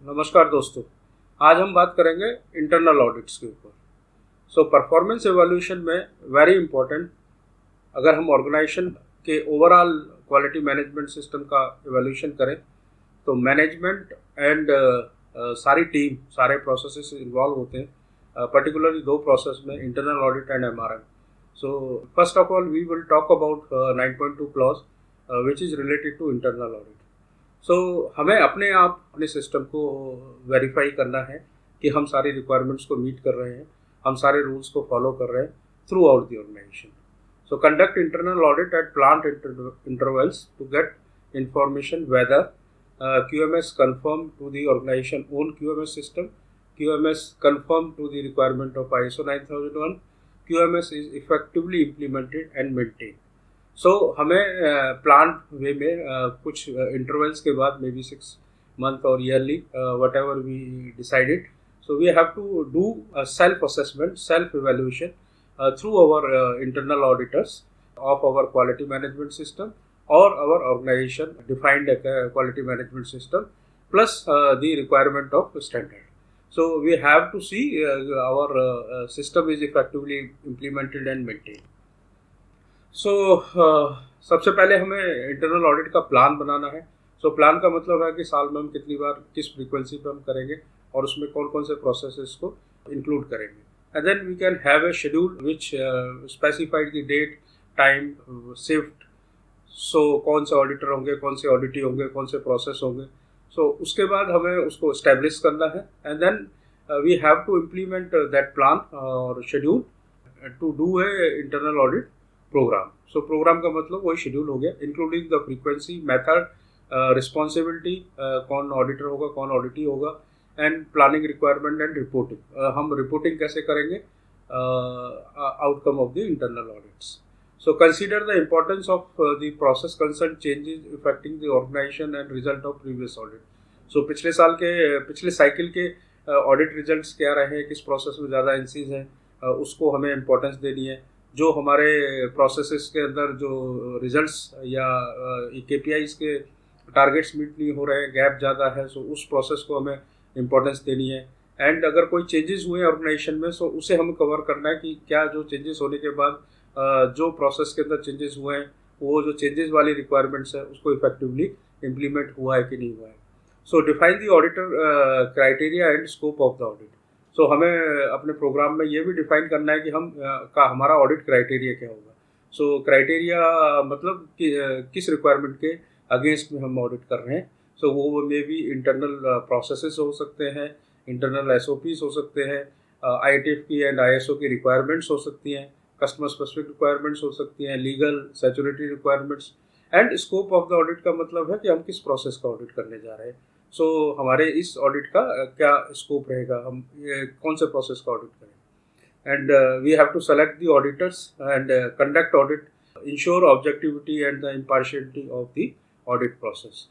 नमस्कार दोस्तों। आज हम बात करेंगे इंटरनल ऑडिट्स के ऊपर। परफॉर्मेंस एवोल्यूशन में वेरी इंपॉर्टेंट, अगर हम ऑर्गेनाइजेशन के ओवरऑल क्वालिटी मैनेजमेंट सिस्टम का एवोल्यूशन करें तो मैनेजमेंट एंड सारी टीम, सारे प्रोसेसेस इन्वॉल्व होते हैं, पर्टिकुलरली दो प्रोसेस में, internal audit and MRM. First of all we will talk about 9.2 clause which is related to internal audit. हमें अपने आप अपने सिस्टम को वेरीफाई करना है कि हम सारी रिक्वायरमेंट्स को मीट कर रहे हैं, हम सारे रूल्स को फॉलो कर रहे हैं throughout the organization. Conduct internal audit at planned intervals to get information whether QMS confirm to the organization own QMS system, QMS confirm to the requirement of ISO 9001, QMS is effectively implemented and maintained. हमें planned way में कुछ intervals के बाद, may be 6 month और yearly, whatever we decided, so we have to do self assessment, self evaluation through our internal auditors of our quality management system or our organization defined quality management system plus the requirement of standard. So we have to see our system is effectively implemented and maintained. सबसे पहले हमें internal audit का plan बनाना है। Plan का मतलब है कि साल में हम कितनी बार, किस फ्रीक्वेंसी पे हम करेंगे और उसमें कौन कौन से प्रोसेसेस को इंक्लूड करेंगे। And then we can have a schedule which specified the date, time, shift, कौन से ऑडिटर होंगे, कौन से ऑडिटी होंगे, कौन से प्रोसेस होंगे। उसके बाद हमें उसको स्टैब्लिश करना है and then we have to implement that plan और schedule to do a internal audit programme. Programme का मतलब वही शेड्यूल हो गया, including the frequency, method, responsibility, कौन ऑडिटर होगा, कौन ऑडिटी होगा, and planning, requirement and reporting. हम रिपोर्टिंग कैसे करेंगे outcome of the internal audits. Consider the importance of the process concern changes affecting the organisation and result of previous audit. पिछले cycle के audit results क्या रहे हैं, किस प्रोसेस में ज़्यादा एनसीज हैं, उसको हमें इम्पोर्टेंस देनी है। जो हमारे प्रोसेसेस के अंदर जो रिजल्ट्स या KPIs के टारगेट्स मीट नहीं हो रहे हैं, गैप ज़्यादा है, उस प्रोसेस को हमें इम्पोर्टेंस देनी है। एंड अगर कोई चेंजेस हुए ऑर्गेनाइजेशन में, उसे हमें कवर करना है कि क्या जो चेंजेस होने के बाद जो प्रोसेस के अंदर चेंजेस हुए हैं, वो जो चेंजेस वाली रिक्वायरमेंट्स है उसको इफेक्टिवली इम्प्लीमेंट हुआ है कि नहीं हुआ है। Define the auditor criteria and scope of the audit. हमें अपने प्रोग्राम में ये भी डिफाइन करना है कि हमारा ऑडिट क्राइटेरिया क्या होगा। क्राइटेरिया मतलब कि किस रिक्वायरमेंट के अगेंस्ट में हम ऑडिट कर रहे हैं। वो मे बी इंटरनल प्रोसेसेस हो सकते हैं, इंटरनल SOPs हो सकते हैं, ITF की एंड ISO की रिक्वायरमेंट्स हो सकती हैं, कस्टमर स्पेसिफिक रिक्वायरमेंट्स हो सकती हैं, legal statutory requirements. And scope of the audit का मतलब है कि हम किस प्रोसेस का ऑडिट करने जा रहे हैं। हमारे इस ऑडिट का क्या स्कोप रहेगा, हम कौन से प्रोसेस का ऑडिट करें। And we have to select the auditors and conduct audit, ensure objectivity and the impartiality of the audit process.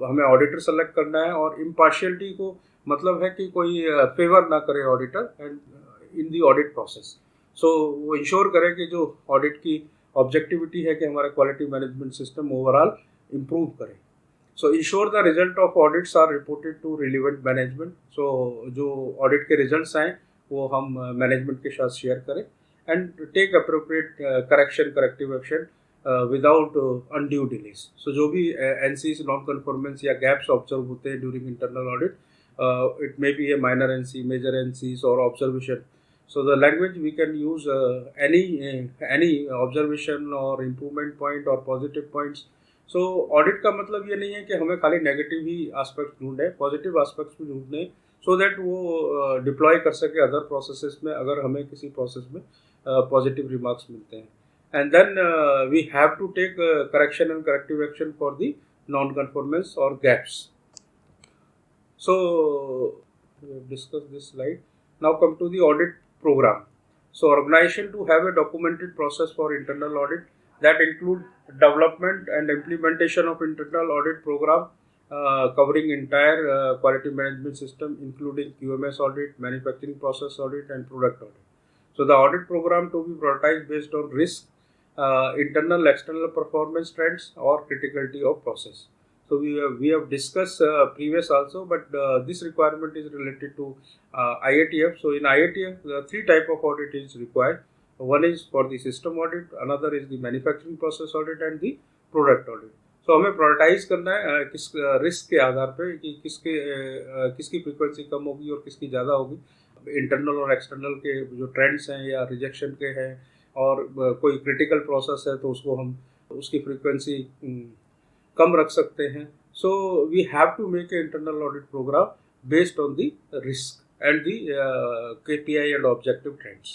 हमें ऑडिटर सेलेक्ट करना है, और इम्पार्शियलिटी को मतलब है कि कोई फेवर ना करे auditor and in the audit process. वो इंश्योर करे कि जो ऑडिट की ऑब्जेक्टिविटी है कि हमारा quality management system overall improve करे। ensure the result of audits are reported to relevant management। जो ऑडिट के रिजल्ट्स आए वो हम मैनेजमेंट के साथ शेयर करें and take appropriate corrective action without undue delays. जो भी NCs, नॉन कन्फॉर्मेंस या गैप्स ऑब्जर्व होते हैं during internal audit, it may be a minor NC, major NCs और observation. The language we can use any observation or improvement point or positive points। Audit का मतलब ये नहीं है कि हमें खाली नेगेटिव ही एस्पेक्ट ढूंढे, पॉजिटिव एस्पेक्ट्स भी ढूंढने, सो दैट वो डिप्लॉय कर सके अदर प्रोसेसेस में, अगर हमें किसी प्रोसेस में पॉजिटिव रिमार्क्स मिलते हैं। And then we have to take correction and corrective action for the non conformance और gaps. Discuss this slide. Now come to the audit program। Organization to have a documented process for internal audit that include development and implementation of internal audit program covering entire quality management system, including QMS audit, manufacturing process audit, and product audit. The audit program to be prioritized based on risk, internal external performance trends or criticality of process। So we have discussed previous also, but this requirement is related to IATF. So in IATF, three type of audit is required. One is for the system audit, another is the manufacturing process audit, and the product audit. So हमें prioritise करना है किस risk के आधार पे कि किसकी frequency कम होगी और किसकी ज़्यादा होगी. इंटरनल और एक्सटर्नल के जो ट्रेंड्स हैं या रिजेक्शन के हैं, और कोई क्रिटिकल प्रोसेस है तो उसको हम उसकी फ्रीक्वेंसी कम रख सकते हैं. So we have to make a internal audit program based on the risk and the KPI and objective trends.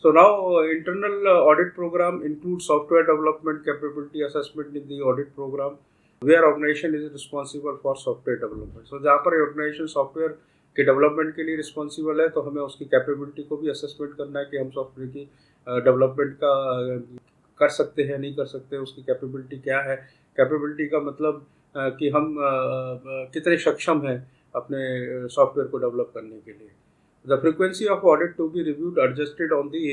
So now internal audit program includes software development capability assessment in the audit program, where organization is responsible for software development. So जहाँ पर organization software के development के लिए responsible है तो हमें उसकी capability को भी असेसमेंट करना है कि हम सॉफ्टवेयर की डेवलपमेंट का कर सकते हैं नहीं कर सकते, उसकी कैपेबिलिटी क्या है. कैपेबिलिटी का मतलब कि हम कितने सक्षम हैं अपने सॉफ्टवेयर को डेवलप करने के लिए. The frequency of audit to be reviewed adjusted on the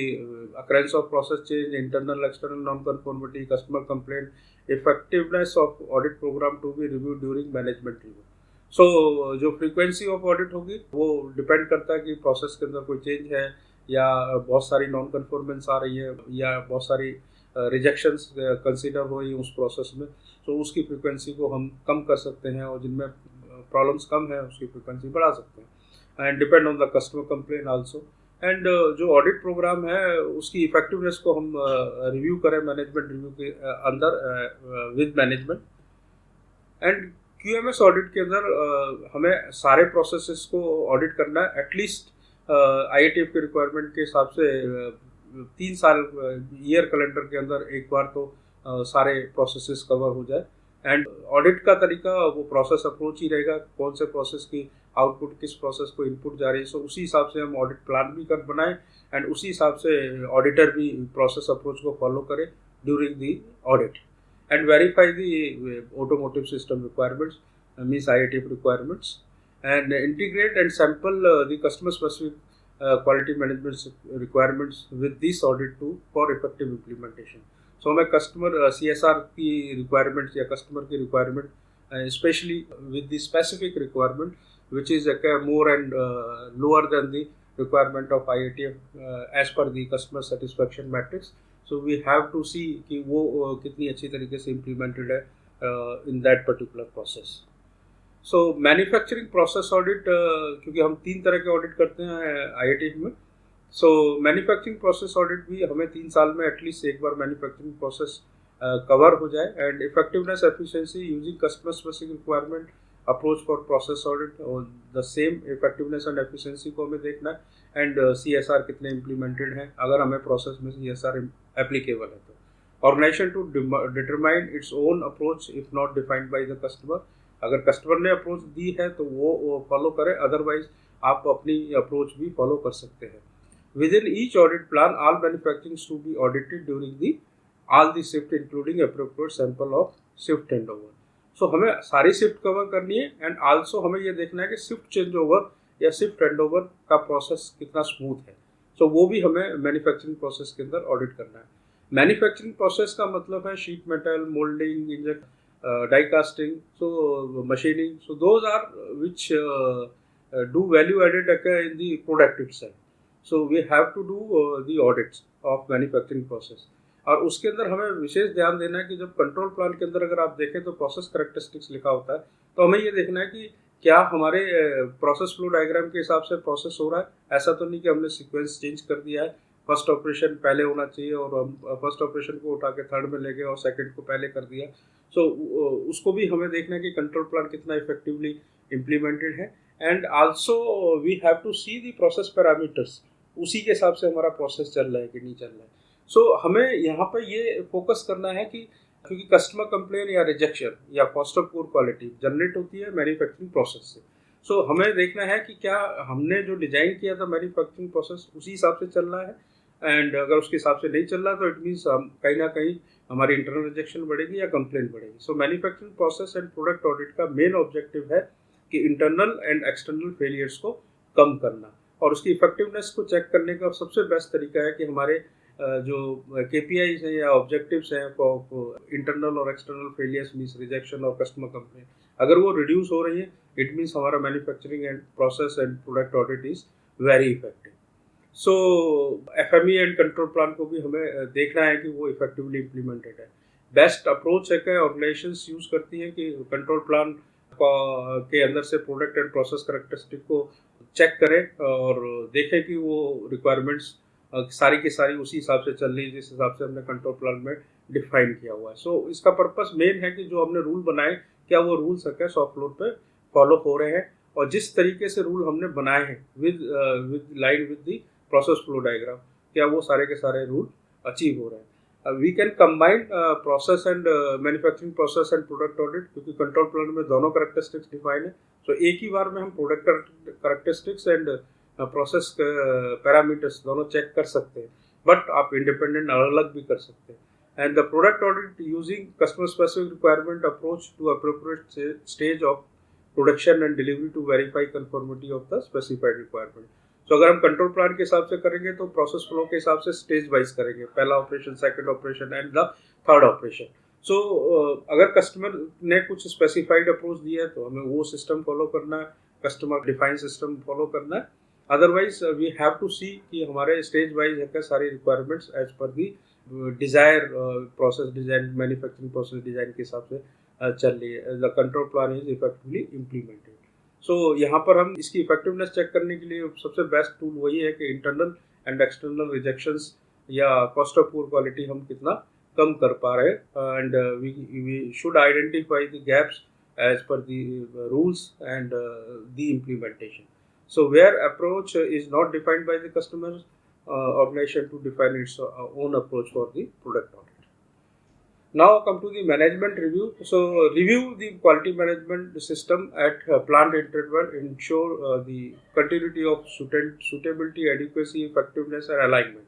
occurrence of process change, internal, external non-conformity, customer complaint, effectiveness of audit program to be reviewed during management review. So जो frequency of audit होगी वो depend करता है कि process के अंदर कोई change है या बहुत सारी नॉन कन्फॉर्मेंस आ रही है या बहुत सारी रिजेक्शंस कंसिडर हो रही उस प्रोसेस में. तो उसकी फ्रीक्वेंसी को हम कम कर सकते हैं और जिनमें प्रॉब्लम्स कम है उसकी फ्रीक्वेंसी बढ़ा सकते हैं. And depend on the customer complain also. And जो ऑडिट प्रोग्राम है उसकी इफेक्टिवनेस को हम रिव्यू करें मैनेजमेंट रिव्यू के अंदर with management. And QMS audit के अंदर हमें सारे प्रोसेसेस को ऑडिट करना है. एटलीस्ट IATF के रिक्वायरमेंट के हिसाब से 3 साल ईयर कैलेंडर के अंदर एक बार तो सारे प्रोसेसेस कवर हो जाए. एंड ऑडिट का तरीका वो प्रोसेस अप्रोच ही रहेगा, कौन से प्रोसेस की आउटपुट किस प्रोसेस को इनपुट जा रही है. सो उसी हिसाब से हम ऑडिट प्लान भी कर बनाएं एंड उसी हिसाब से ऑडिटर भी प्रोसेस अप्रोच को फॉलो करे during the audit. And verify the automotive system requirements means IATF requirements and integrate and sample the customer specific quality management requirements with this audit to for effective implementation. So हमें customer CSR की requirements या customer की requirement specially with the specific requirement which is more and lower than the requirement of IATF as per the customer satisfaction matrix. So we have to see कि वो कितनी अच्छी तरीके से implemented है in that particular process. So manufacturing process audit क्योंकि हम 3 तरह के audit करते हैं IATF में. So manufacturing process audit भी हमें 3 साल में एटलीस्ट एक बार manufacturing process कवर हो जाए. And effectiveness efficiency using customer specific requirement approach for process audit और the same effectiveness and efficiency को हमें देखना है. एंड CSR कितने इम्प्लीमेंटेड हैं अगर हमें प्रोसेस में CSR एप्लीकेबल है तो. Organization to determine its own approach if not defined by the customer. अगर कस्टमर ने अप्रोच दी है तो वो फॉलो करें, अदरवाइज आप अपनी अप्रोच भी फॉलो कर सकते हैं. Within each audit plan all manufacturing to be audited during the all the shift including appropriate sample of shift hand over. So हमें सारी शिफ्ट कवर करनी है एंड आल्सो हमें ये देखना है कि शिफ्ट चेंज ओवर या शिफ्ट हैंड ओवर का प्रोसेस कितना स्मूथ है. सो वो भी हमें मैन्युफैक्चरिंग प्रोसेस के अंदर ऑडिट करना है. मैन्युफैक्चरिंग प्रोसेस का मतलब है sheet metal, moulding, inject, die casting, so machining. So those are which do value added in the product itself. So we have to do the audits of manufacturing process. और उसके अंदर हमें विशेष ध्यान देना है कि जब कंट्रोल प्लान के अंदर अगर आप देखें तो प्रोसेस कैरेक्टरिस्टिक्स लिखा होता है, तो हमें ये देखना है कि क्या हमारे प्रोसेस फ्लो डायग्राम के हिसाब से प्रोसेस हो रहा है. ऐसा तो नहीं कि हमने सीक्वेंस चेंज कर दिया है, फर्स्ट ऑपरेशन पहले होना चाहिए और हम फर्स्ट ऑपरेशन को उठा के थर्ड में ले गए और सेकंड को पहले कर दिया. सो उसको भी हमें देखना है कि कंट्रोल प्लान कितना इफेक्टिवली इम्प्लीमेंटेड है. And also we have to see the process parameters, उसी के हिसाब से हमारा प्रोसेस चल रहा है कि नहीं चल रहा है. सो हमें यहाँ पर ये फोकस करना है कि क्योंकि कस्टमर कंप्लेन या रिजेक्शन या cost of poor quality generate होती है मैन्युफैक्चरिंग प्रोसेस से. सो हमें देखना है कि क्या हमने जो डिजाइन किया था मैन्युफैक्चरिंग प्रोसेस उसी हिसाब से चल रहा है. एंड अगर उसके हिसाब से नहीं चल रहा तो इट मीन्स कहीं ना कहीं हमारी इंटरनल रिजेक्शन बढ़ेगी या कंप्लेन बढ़ेगी. सो manufacturing process and product audit का मेन ऑब्जेक्टिव है कि इंटरनल एंड एक्सटर्नल फेलियर्स को कम करना. और उसकी इफेक्टिवनेस को चेक करने का सबसे बेस्ट तरीका है कि हमारे जो KPIs हैं या ऑब्जेक्टिव्स हैं फॉर इंटरनल और एक्सटर्नल फेलियर्स मींस रिजेक्शन और कस्टमर कंप्लेंट, अगर वो रिड्यूस हो रही है इट मीन्स हमारा manufacturing and process and product audit is very effective. So FME and control plan को भी हमें देखना है कि वो इफेक्टिवली इम्प्लीमेंटेड है। बेस्ट अप्रोच है कि ऑर्गेनाइजेशंस यूज़ करती हैं कि कंट्रोल प्लान के अंदर से प्रोडक्ट एंड प्रोसेस करेक्टरिस्टिक को चेक करें और देखें कि वो रिक्वायरमेंट्स सारी की सारी उसी हिसाब से चल रही है जिस हिसाब से हमने कंट्रोल प्लान में डिफाइन किया हुआ है। सो इसका पर्पस मेन है कि जो हमने रूल बनाए क्या वो रूल्स है शॉप फ्लोर पे फॉलो हो रहे हैं, और जिस तरीके से रूल हमने बनाए हैं with line with the process flow diagram, क्या वो सारे के सारे रूल अचीव हो रहे हैं। We can combine process and manufacturing process and product audit, क्योंकि कंट्रोल प्लान में दोनों करेक्टरिस्टिक्स डिफाइन है। सो एक ही बार में हम product characteristics and process parameters दोनों चेक कर सकते हैं, बट आप इंडिपेंडेंट अलग अलग भी कर सकते हैं। And the product audit using customer specific requirement approach to appropriate stage of production and delivery to verify conformity of the specified requirement. तो अगर हम कंट्रोल प्लान के हिसाब से करेंगे तो प्रोसेस फ्लो के हिसाब से स्टेज वाइज करेंगे, पहला operation, second operation and the third operation. So अगर कस्टमर ने कुछ स्पेसिफाइड अप्रोच दिया है तो हमें वो सिस्टम फॉलो करना है, कस्टमर डिफाइंड सिस्टम फॉलो करना है। अदरवाइज वी हैव टू सी कि हमारे स्टेज वाइज है क्या सारी requirements as per the desire process design manufacturing process design के हिसाब से चल रही है। The control plan is effectively implemented. So यहाँ पर हम इसकी इफेक्टिवनेस चेक करने के लिए सबसे बेस्ट टूल वही है कि इंटरनल एंड एक्सटर्नल रिजेक्शंस या कॉस्ट ऑफ पुअर क्वालिटी हम कितना कम कर पा रहे हैं, and we should identify the gaps as per the rules and the implementation. So where approach is not defined by the customer, organization to define its own approach for the product audit. Now come to the management review. So review the quality management system at planned interval, ensure the continuity of suitability, adequacy, effectiveness and alignment.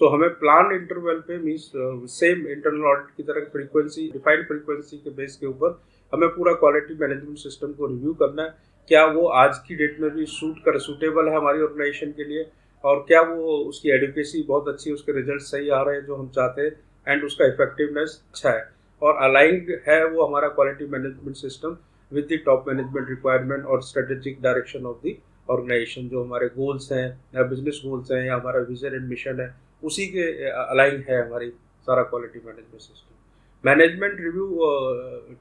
So हमें plan interval पे means same internal audit की तरह frequency defined frequency के base के ऊपर हमें पूरा quality management system को रिव्यू करना है। क्या वो आज की डेट में भी सूटेबल है हमारी ऑर्गेनाइजेशन के लिए, और क्या वो उसकी एडुकेसी बहुत अच्छी, उसके रिजल्ट सही आ रहे हैं जो हम चाहते हैं, एंड उसका इफेक्टिवनेस अच्छा है, और अलाइंड है वो हमारा quality management system with the top management requirement और strategic direction of the organisation. जो हमारे गोल्स हैं या बिजनेस गोल्स हैं या हमारा विजन एंड मिशन है उसी के अलाइन है हमारी सारा quality management system. Management review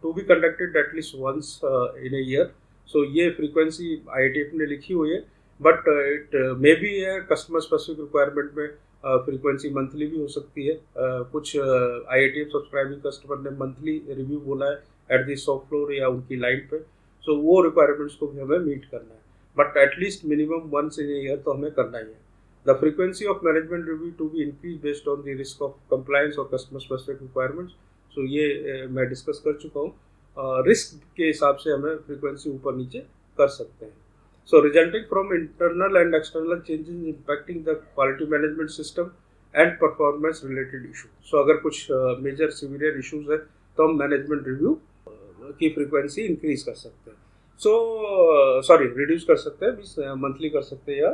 to be conducted at least once in a year. So ये फ्रीक्वेंसी IATF ने लिखी हुई है, बट इट मे बी है कस्टमर स्पेसिफिक रिक्वायरमेंट में फ्रीक्वेंसी मंथली भी हो सकती है। कुछ IATF सब्सक्राइबिंग कस्टमर ने मंथली रिव्यू बोला है एट द शॉप फ्लोर या उनकी लाइन पे। सो वो रिक्वायरमेंट्स को भी हमें मीट करना है, but at least minimum once in a year तो हमें करना ही है। The frequency of management review to be increased based on the risk of compliance or customer specific requirements. So ये मैं डिस्कस कर चुका हूँ। रिस्क के हिसाब से हमें फ्रीक्वेंसी ऊपर नीचे कर सकते हैं। So resulting from internal and external changes impacting the quality management system and performance related issue. So अगर कुछ मेजर सीवियर इश्यूज है तो हम मैनेजमेंट रिव्यू की फ्रीक्वेंसी इंक्रीज कर सकते हैं। सॉरी रिड्यूस कर सकते हैं, मीन्स मंथली कर सकते हैं या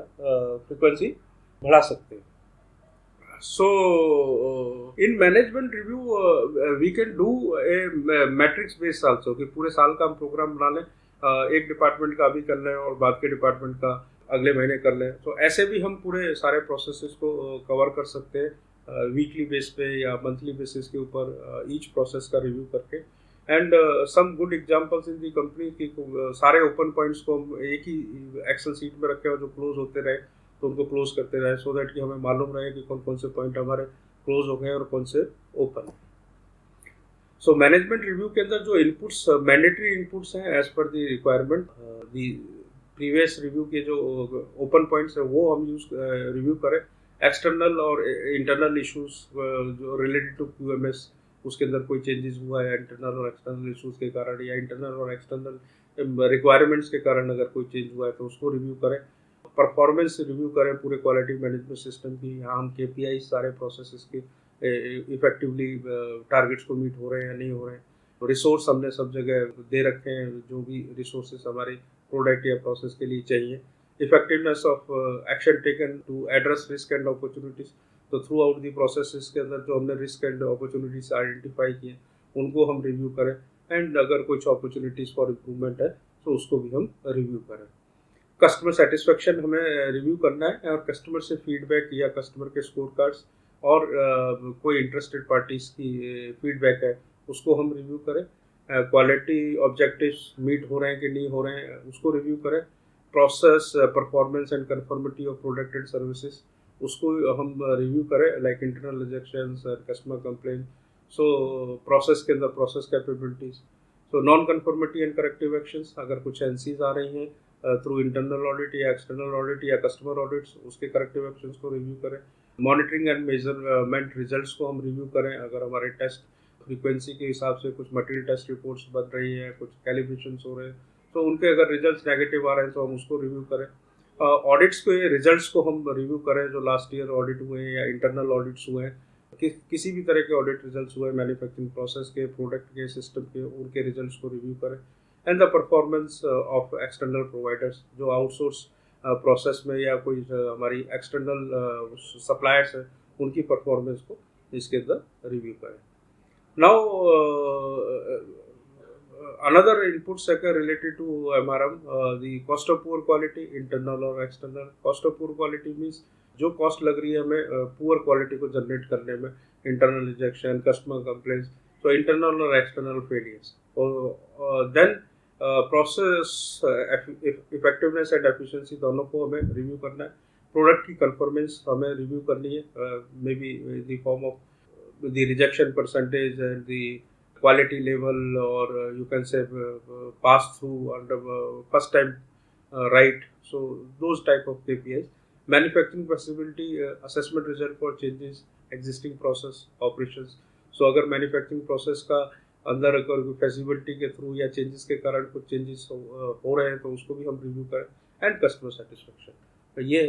फ्रीक्वेंसी बढ़ा सकते हैं। So in management review we can do a matrix based also, कि पूरे साल का हम प्रोग्राम बना लें, एक डिपार्टमेंट का अभी कर लें और बाद के डिपार्टमेंट का अगले महीने कर लें। तो ऐसे भी हम पूरे सारे प्रोसेसेस को कवर कर सकते हैं वीकली बेस पे या मंथली बेसिस के ऊपर ईच प्रोसेस का रिव्यू करके। And some good examples in the company की सारे ओपन पॉइंट्स को हम एक ही एक्सेल सीट में रखे और जो क्लोज होते रहे तो उनको क्लोज करते रहे, सो दैट कि हमें मालूम रहे कि कौन कौन से पॉइंट हमारे क्लोज हो गए और कौन से ओपन है। सो मैनेजमेंट रिव्यू के अंदर जो इनपुट्स मैंडेटरी इनपुट्स हैं as per the requirement, the previous review के जो ओपन पॉइंट्स है वो हम रिव्यू करें। एक्सटर्नल और इंटरनल इश्यूज जो रिलेटेड टू QMS उसके अंदर कोई चेंजेस हुआ है इंटरनल और एक्सटर्नल इश्यूज के कारण, या इंटरनल और एक्सटर्नल रिक्वायरमेंट्स के कारण अगर कोई चेंज हुआ है तो उसको रिव्यू करें। परफॉर्मेंस रिव्यू करें पूरे क्वालिटी मैनेजमेंट सिस्टम की, यहाँ हम KPI सारे प्रोसेसेस के इफेक्टिवली टारगेट्स को मीट हो रहे हैं या नहीं हो रहे हैं। रिसोर्स हमने सब जगह दे रखे हैं, जो भी रिसोर्सेस हमारे प्रोडक्ट या प्रोसेस के लिए चाहिए। Effectiveness of action taken to address risk and opportunities, तो थ्रू आउट दी प्रोसेस के अंदर जो हमने रिस्क एंड अपॉर्चुनिटीज आइडेंटिफाई किए उनको हम रिव्यू करें, एंड अगर कुछ अपॉर्चुनिटीज़ फॉर इम्प्रूवमेंट है तो उसको भी हम रिव्यू करें। कस्टमर सेटिस्फेक्शन हमें रिव्यू करना है, और कस्टमर से फीडबैक या कस्टमर के स्कोर कार्ड्स और कोई इंटरेस्टेड पार्टीज की फीडबैक है उसको हम रिव्यू करें। क्वालिटी ऑब्जेक्टिव्स मीट हो रहे हैं कि नहीं हो रहे हैं उसको रिव्यू करें। Process performance and conformity of product and services उसको हम रिव्यू करें, लाइक इंटरनल रिजेक्शंस और कस्टमर कंप्लेन। सो प्रोसेस के अंदर process capabilities, so non conformity and corrective actions, अगर कुछ एनसीज आ रही हैं थ्रू इंटरनल ऑडिट या एक्सटर्नल ऑडिट या कस्टमर ऑडिट्स, उसके करेक्टिव एक्शंस को रिव्यू करें। मॉनिटरिंग एंड मेजरमेंट रिजल्ट्स को हम रिव्यू करें, अगर हमारे टेस्ट फ्रीक्वेंसी के हिसाब से कुछ मटेरियल टेस्ट रिपोर्ट्स बन रही है, कुछ कैलिब्रेशंस हो रहे हैं, तो उनके अगर रिजल्ट्स नेगेटिव आ रहे हैं तो हम उसको रिव्यू करें। ऑडिट्स के रिजल्ट्स को हम रिव्यू करें, जो लास्ट ईयर ऑडिट हुए हैं या इंटरनल ऑडिट्स हुए हैं, किसी भी तरह के ऑडिट रिजल्ट्स हुए मैन्युफैक्चरिंग प्रोसेस के, प्रोडक्ट के, सिस्टम के, उनके रिजल्ट्स को रिव्यू करें। And the performance of external providers, जो आउटसोर्स प्रोसेस में या कोई हमारी एक्सटर्नल सप्लायर्स है उनकी परफॉर्मेंस को इसके अंदर रिव्यू करें। Now another input sector related to MRM, the cost of poor quality, internal और external। cost of poor quality means जो कॉस्ट लग रही है हमें पुअर क्वालिटी को जनरेट करने में, इंटरनल रिजेक्शन, कस्टमर कंप्लेंट्स, तो इंटरनल और एक्सटर्नल फेलियर्स। और then process effectiveness and efficiency दोनों को हमें रिव्यू करना है। प्रोडक्ट की परफॉर्मेंस हमें रिव्यू करनी है, may be the form of the rejection percentage and the quality level, or you can say pass through under first time right, so those type of KPIs। manufacturing feasibility assessment result for changes existing process operations, so अगर manufacturing process का अंदर अगर feasibility के through या changes के कारण कुछ changes हो रहे हैं तो उसको भी हम रिव्यू करें। एंड कस्टमर सेटिस्फेक्शन, तो ये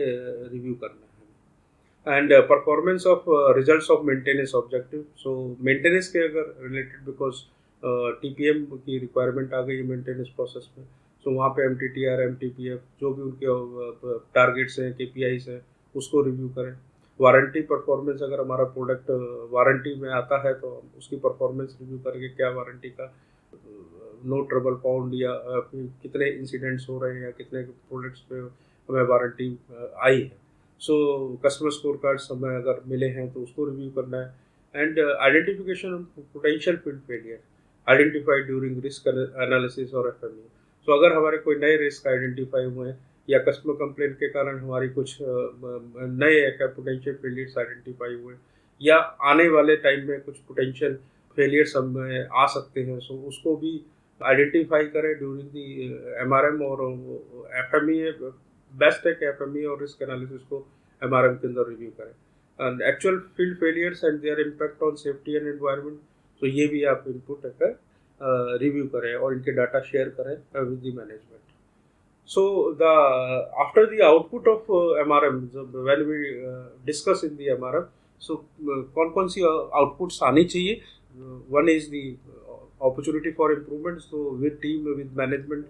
रिव्यू करना है। And performance of results of maintenance objective, so maintenance के अगर रिलेटेड, बिकॉज टीपीएम की रिक्वायरमेंट आ गई है मेंटेनेंस प्रोसेस में, सो वहाँ पे एमटीटीआर, एमटीपीएफ, जो भी उनके टारगेट्स हैं, केपीआईस हैं, उसको रिव्यू करें। वारंटी परफॉर्मेंस, अगर हमारा प्रोडक्ट वारंटी में आता है तो उसकी परफॉर्मेंस रिव्यू करके क्या वारंटी का नो ट्रबल फाउंड, या कितने इंसिडेंट्स हो रहे हैं, या कितने प्रोडक्ट्स पे हमें वारंटी आई है। सो कस्टमर स्कोर कार्ड्स हमें अगर मिले हैं तो उसको रिव्यू करना है। And identification potential field failure identified during risk analysis और एफएमई, सो अगर हमारे कोई नए रिस्क आइडेंटिफाई हुए हैं या कस्टमर कंप्लेंट के कारण हमारी कुछ नए पोटेंशियल फेलियर्स आइडेंटिफाई हुए, या आने वाले टाइम में कुछ पोटेंशियल फेलियर्स हमें आ सकते हैं, सो उसको भी आइडेंटिफाई करें ड्यूरिंग दी एमआरएम। और एफएमई बेस्ट है कि एफएमई और रिस्क एनालिसिस को एमआरएम के अंदर रिव्यू करें। And actual field failures and there impact on safety and environment, तो ये भी आप इनपुट है रिव्यू करें और इनके डाटा शेयर करें with the management. So the after the output of MRM, when we discuss in the MRM, so कौन सी outputs आनी चाहिए? One is the opportunity for improvement, so with team with management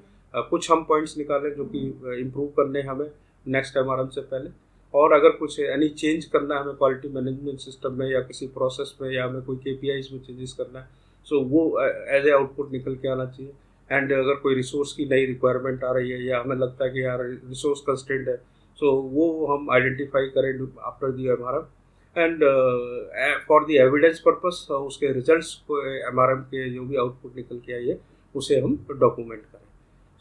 कुछ हम points निकालें जो कि improve करने हमें नेक्स्ट MRM से पहले, और अगर कुछ एनी चेंज करना है हमें क्वालिटी मैनेजमेंट सिस्टम में या किसी प्रोसेस में, या हमें कोई KPIs में चेंजेस करना है, सो वो एज ए आउटपुट निकल के आना चाहिए। एंड अगर कोई रिसोर्स की नई रिक्वायरमेंट आ रही है या हमें लगता है कि यार रिसोर्स कंस्ट्रेंट है, सो वो हम आइडेंटिफाई करें after the MRM। And for the evidence purpose उसके रिजल्ट्स को MRM के जो भी आउटपुट निकल के आई है उसे हम डॉक्यूमेंट करें।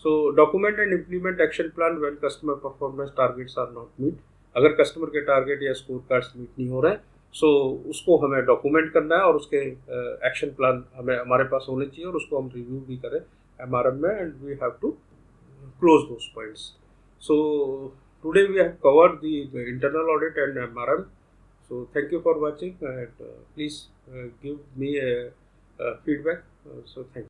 So document and implement action plan when customer performance targets are not meet, अगर कस्टमर के टारगेट या स्कोर कार्ड्स मीट नहीं हो रहे हैं, सो उसको हमें डॉक्यूमेंट करना है और उसके एक्शन प्लान हमें हमारे पास होने चाहिए, और उसको हम रिव्यू भी करें MRM में, and we have to close those points. So today we have covered the internal audit and MRM. So thank you for watching, and please give me a feedback. So thank you.